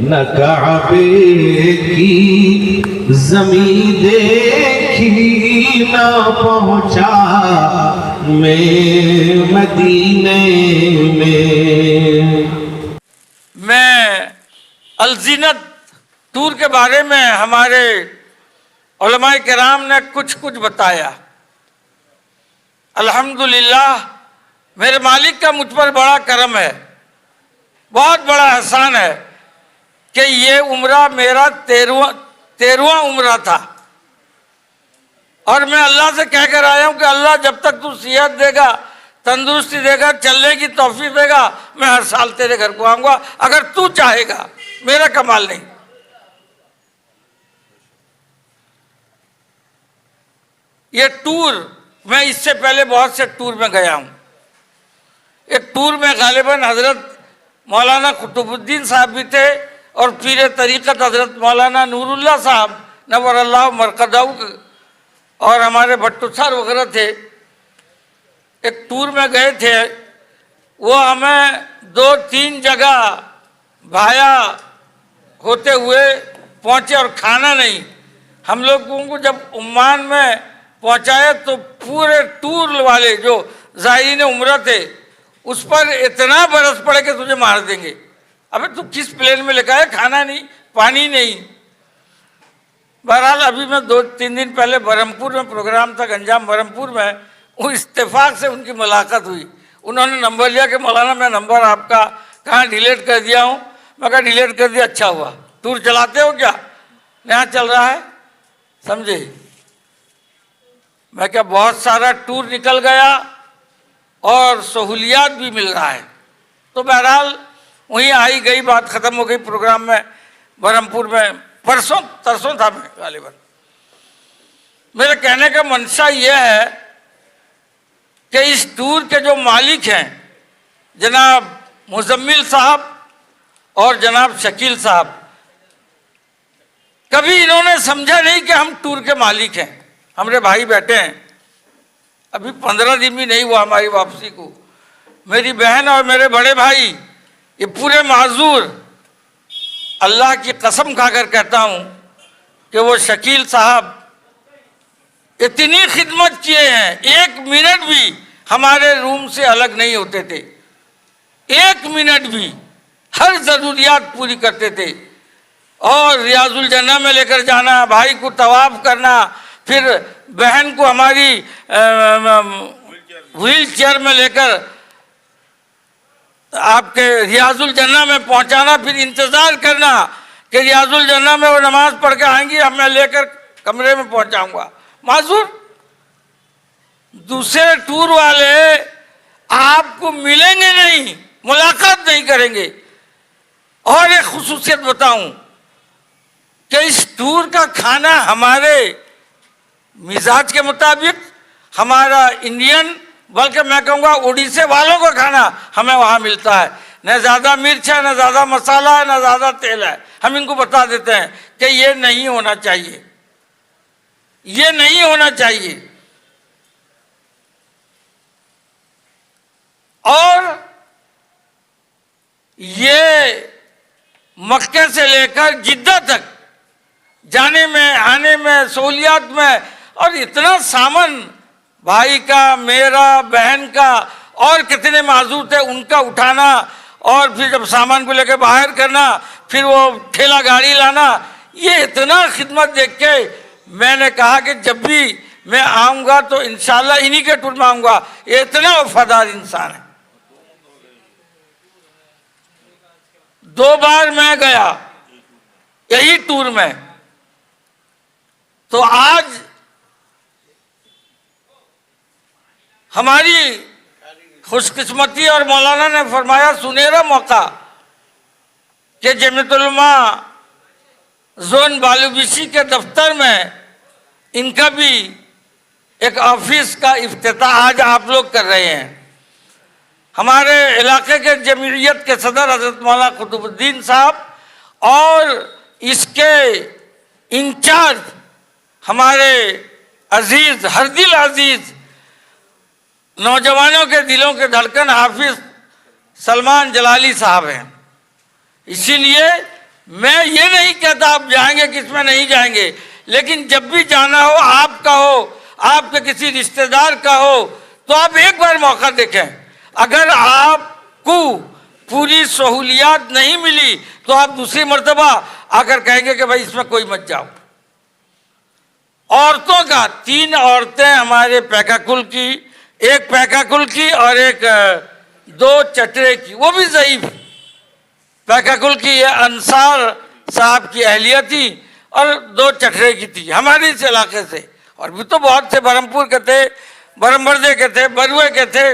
न काबे की जमीन देखी, न पहुंचा मैं मदीने में। मैं अलजीनत टूर के बारे में हमारे उलमाए किराम ने कुछ बताया। अल्हम्दुलिल्लाह, मेरे मालिक का मुझ पर बड़ा करम है, बहुत बड़ा एहसान है कि ये उम्रा मेरा 13वां उम्रा था। और मैं अल्लाह से कह कर आया हूँ कि अल्लाह जब तक तू सेहत देगा, तंदुरुस्ती देगा, चलने की तौफीक देगा, मैं हर साल तेरे घर को आऊँगा, अगर तू चाहेगा, मेरा कमाल नहीं। ये टूर, मैं इससे पहले बहुत से टूर में गया हूँ। एक टूर में गालिबन हजरत मौलाना कुतुबुद्दीन साहब भी थे और पीर तरीक़त हजरत मौलाना नूरुल्लाह साहब नव्वरल्लाहु मरकज़हू और हमारे भट्टू सर वगैरह थे। एक टूर में गए थे, वो हमें 2-3 जगह भाया होते हुए पहुँचे और खाना नहीं। हम लोगों को जब उम्मान में पहुँचाया तो पूरे टूर वाले जो ज़ायरीन उम्रा थे उस पर इतना बरस पड़े कि तुझे मार देंगे। अबे तू किस प्लेन में लेकर आया, खाना नहीं, पानी नहीं। बहरहाल अभी मैं 2-3 दिन पहले बरहमपुर में प्रोग्राम था, गंजाम बरहमपुर में, वो इत्तेफाक से उनकी मुलाकात हुई। उन्होंने नंबर लिया कि मौलाना मैं नंबर आपका कहाँ डिलीट कर दिया हूँ। मैं कहा डिलीट कर दिया, अच्छा हुआ। टूर चलाते हो क्या? यहाँ चल रहा है, समझे। मैं क्या बहुत सारा टूर निकल गया और सहूलियात भी मिल रहा है। तो बहरहाल वहीं आई गई, बात ख़त्म हो गई। प्रोग्राम में बरहमपुर में परसों तरसों था मैं गालिबन। मेरे कहने का मंशा यह है कि इस टूर के जो मालिक हैं जनाब मुजम्मिल साहब और जनाब शकील साहब, कभी इन्होंने समझा नहीं कि हम टूर के मालिक हैं। हमारे भाई बैठे हैं, अभी 15 दिन भी नहीं हुआ हमारी वापसी को। मेरी बहन और मेरे बड़े भाई ये पूरे माजूर, अल्लाह की कसम खाकर कहता हूँ कि वो शकील साहब इतनी खिदमत किए हैं, 1 मिनट भी हमारे रूम से अलग नहीं होते थे, 1 मिनट भी, हर ज़रूरियात पूरी करते थे। और रियाजुल जन्ना में लेकर जाना, भाई को तवाफ करना, फिर बहन को हमारी व्हील चेयर में लेकर आपके रियाजुल जन्ना में पहुंचाना, फिर इंतज़ार करना कि रियाजुल जन्ना में वो नमाज पढ़ के आएंगी, अब मैं लेकर कमरे में पहुंचाऊंगा। माजूर दूसरे टूर वाले आपको मिलेंगे नहीं, मुलाकात नहीं करेंगे। और एक खुसूसियत बताऊं कि इस टूर का खाना हमारे मिजाज के मुताबिक, हमारा इंडियन, बल्कि मैं कहूँगा उड़ीसे वालों का खाना हमें वहाँ मिलता है। न ज़्यादा मिर्च है, न ज़्यादा मसाला है, न ज़्यादा तेल है। हम इनको बता देते हैं कि ये नहीं होना चाहिए, ये नहीं होना चाहिए। और ये मक्के से लेकर जिद्दा तक जाने में, आने में, सहूलियात में, और इतना सामान भाई का, मेरा, बहन का और कितने माजूर थे उनका उठाना, और फिर जब सामान को लेकर बाहर करना, फिर वो ठेला गाड़ी लाना, ये इतना खिदमत देख के मैंने कहा कि जब भी मैं आऊँगा तो इंशाल्लाह इन्हीं के टूर में आऊँगा। ये इतना वफादार इंसान है। 2 बार मैं गया यही टूर में। तो आज हमारी खुशकिस्मती और मौलाना ने फरमाया सुनहरा मौका कि जमीयतुल उलमा जोन बालूबिशी के दफ्तर में इनका भी एक ऑफिस का इफ्तिताह आज आप लोग कर रहे हैं। हमारे इलाके के जमीयत के सदर हजरत मौलाना कुतुबुद्दीन साहब और इसके इंचार्ज हमारे अजीज, हर दिल अजीज, नौजवानों के दिलों के धड़कन हाफिज सलमान जलाली साहब हैं। इसीलिए मैं ये नहीं कहता आप जाएंगे किसमें नहीं जाएंगे, लेकिन जब भी जाना हो, आपका हो, आपके किसी रिश्तेदार का हो, तो आप एक बार मौका देखें। अगर आपको पूरी सहूलियात नहीं मिली तो आप दूसरी मर्तबा आकर कहेंगे कि भाई इसमें कोई मत जाओ। औरतों का 3 औरतें हमारे पैकाकुल की, एक पैकाकुल की और एक 2 चटरे की, वो भी ज़ईफ। पैकाकुल की ये अंसार साहब की अहलिया थी और 2 चटरे की थी, हमारे इस इलाके से। और भी तो बहुत से, बरहमपुर के थे, बरमबरदे के थे, बरुए के थे।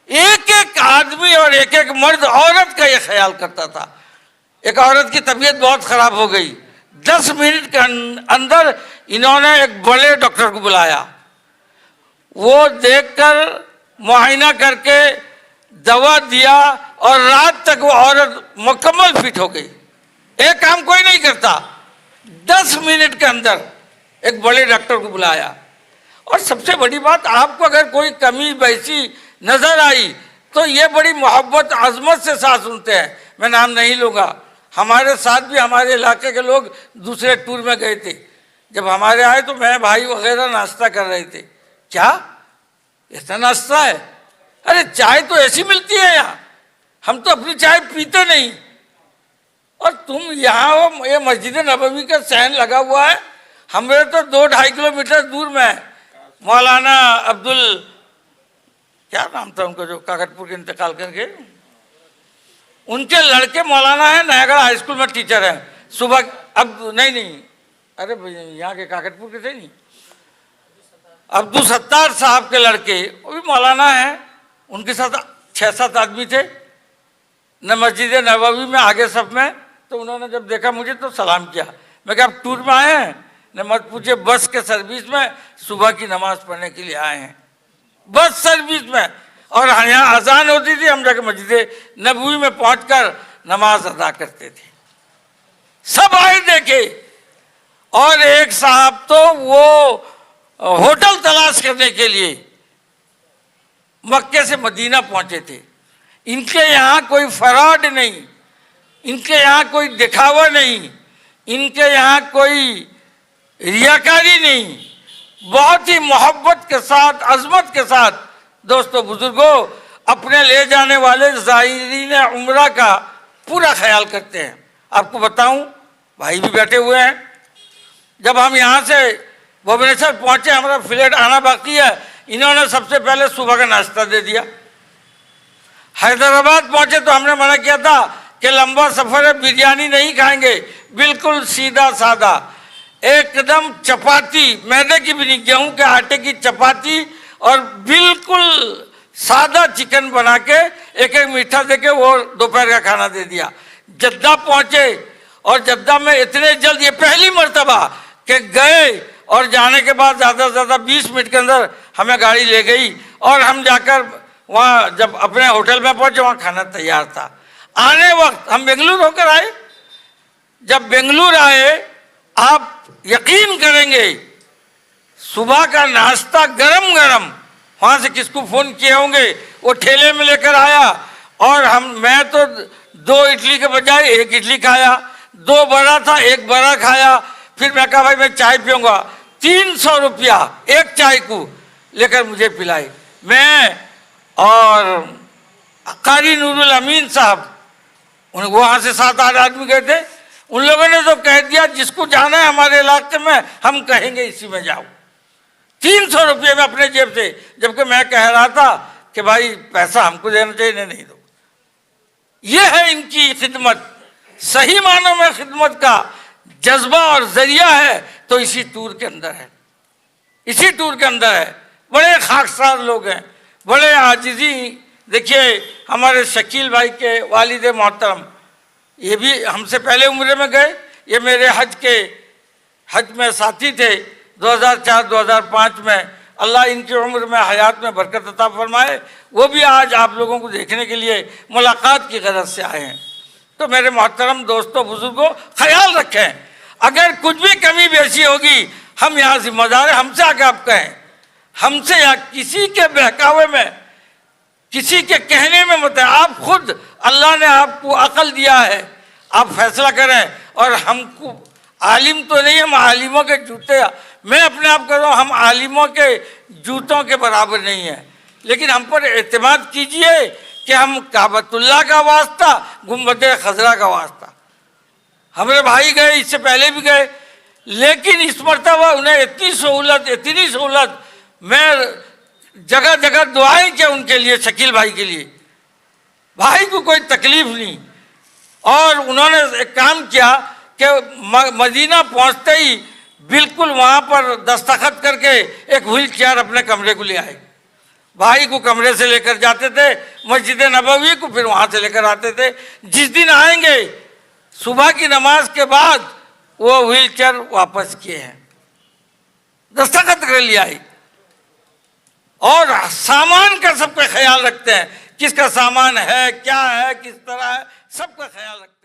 एक एक आदमी और एक एक मर्द औरत का ये ख्याल करता था। एक औरत की तबीयत बहुत खराब हो गई, 10 मिनट के अंदर इन्होंने एक बड़े डॉक्टर को बुलाया। वो देखकर मुआयना करके दवा दिया और रात तक वो औरत मुकम्मल फिट हो गई। एक काम कोई नहीं करता, 10 मिनट के अंदर एक बड़े डॉक्टर को बुलाया। और सबसे बड़ी बात, आपको अगर कोई कमी वैसी नजर आई तो ये बड़ी मोहब्बत अजमत से साथ सुनते हैं। मैं नाम नहीं लूँगा, हमारे साथ भी हमारे इलाके के लोग दूसरे टूर में गए थे। जब हमारे आए तो मैं भाई वगैरह नाश्ता कर रहे थे। क्या ऐसा नाश्ता है? अरे चाय तो ऐसी मिलती है यहाँ, हम तो अपनी चाय पीते नहीं। और तुम यहाँ हो, ये मस्जिद नबवी का सहन लगा हुआ है, हमारे तो 2-2.5 किलोमीटर दूर में है। मौलाना अब्दुल, क्या नाम था उनको, जो काकटपुर के इंतकाल करके, उनके लड़के मौलाना है, नयागढ़ हाई स्कूल में टीचर हैं। सुबह अब नहीं, अरे यहाँ के काकटपुर के थे नहीं, अब्दुल सत्तार साहब के लड़के, वो भी मौलाना हैं। उनके साथ 6-7 आदमी थे न मस्जिद नबवी में आगे सब में। तो उन्होंने जब देखा मुझे तो सलाम किया। मैं कहा आप टूर में आए हैं? न मत पूछे, बस के सर्विस में सुबह की नमाज पढ़ने के लिए आए हैं, बस सर्विस में। और यहाँ अजान होती थी, हम जाके मस्जिद नबवी में पहुंचकर नमाज अदा करते थे। सब आए देखे। और एक साहब तो वो होटल तलाश करने के लिए मक्के से मदीना पहुंचे थे। इनके यहाँ कोई फ्रॉड नहीं, इनके यहाँ कोई दिखावा नहीं, इनके यहाँ कोई रियाकारी नहीं, बहुत ही मोहब्बत के साथ, अजमत के साथ दोस्तों बुजुर्गों अपने ले जाने वाले ज़ायरीन उम्रा का पूरा ख्याल करते हैं। आपको बताऊं, भाई भी बैठे हुए हैं, जब हम यहाँ से भुवनेश्वर पहुँचे, हमारा फ्लाइट आना बाकी है, इन्होंने सबसे पहले सुबह का नाश्ता दे दिया। हैदराबाद पहुँचे तो हमने मना किया था कि लंबा सफ़र है, बिरयानी नहीं खाएंगे, बिल्कुल सीधा सादा एकदम चपाती, मैदे की भी नहीं, गेहूं के आटे की चपाती और बिल्कुल सादा चिकन बना के एक एक मीठा दे के वो दोपहर का खाना दे दिया। जद्दा पहुंचे और जद्दा में इतने जल्द, ये पहली मर्तबा कि गए और जाने के बाद ज़्यादा से ज़्यादा 20 मिनट के अंदर हमें गाड़ी ले गई और हम जाकर वहाँ जब अपने होटल में पहुंचे वहाँ खाना तैयार था। आने वक्त हम बेंगलुरु होकर आए। जब बेंगलुरु आए, आप यकीन करेंगे, सुबह का नाश्ता गरम गरम, वहाँ से किसको फ़ोन किए होंगे, वो ठेले में लेकर आया और मैं तो 2 इडली के बजाय 1 इडली खाया, 2 बड़ा था 1 बड़ा खाया। फिर मैं कहा भाई मैं चाय पीऊँगा, 300 रुपया एक चाय को लेकर मुझे पिलाई। मैं और कारी नूरुल अमीन साहब, वहाँ से 7-8 आदमी गए थे। उन लोगों ने तो कह दिया जिसको जाना है हमारे इलाके में, हम कहेंगे इसी में जाओ। 300 रुपये में अपने जेब से, जबकि मैं कह रहा था कि भाई पैसा हमको देना चाहिए, नहीं दो। ये है इनकी खिदमत, सही मानों में खिदमत का जज्बा और जरिया है तो इसी टूर के अंदर है, इसी टूर के अंदर है। बड़े खाकसार लोग हैं, बड़े आजिजी। देखिए हमारे शकील भाई के वालिद मोहतरम, ये भी हमसे पहले उम्र में गए, ये मेरे हज में साथी थे 2004-2005 में। अल्लाह इनकी उम्र में, हयात में बरकत अता फरमाए। वो भी आज आप लोगों को देखने के लिए मुलाकात की गरज से आए हैं। तो मेरे मोहतरम दोस्तों बुजुर्गों, ख्याल रखें, अगर कुछ भी कमी बेसी होगी हम यहाँ जिम्मेदार हैं। हमसे आके आप कहें, हमसे या किसी के बहकावे में, किसी के कहने में मत है। आप खुद, अल्लाह ने आपको अकल दिया है, आप फैसला करें। और हमको आलिम तो नहीं, हम आलिमों के जूते, मैं अपने आप कर रहा हूँ, हम आलिमों के जूतों के बराबर नहीं हैं, लेकिन हम पर एतमाद कीजिए कि हम काबतुल्लाह का वास्ता, गुम्बद खजरा का वास्ता। हमारे भाई गए, इससे पहले भी गए, लेकिन इस मरतबा उन्हें इतनी सहूलत, मैं जगह जगह दुआएं किया उनके लिए, शकील भाई के लिए, भाई को कोई तकलीफ नहीं। और उन्होंने एक काम किया कि मदीना पहुंचते ही बिल्कुल वहां पर दस्तखत करके एक व्हील चेयर अपने कमरे को ले आए। भाई को कमरे से लेकर जाते थे मस्जिद नबवी को, फिर वहां से लेकर आते थे। जिस दिन आएंगे सुबह की नमाज के बाद वो व्हील चेयर वापस किए हैं, दस्तखत कर लिया है। और सामान का सबका ख्याल रखते हैं, किसका सामान है, क्या है, किस तरह है, सबका ख्याल रखते हैं।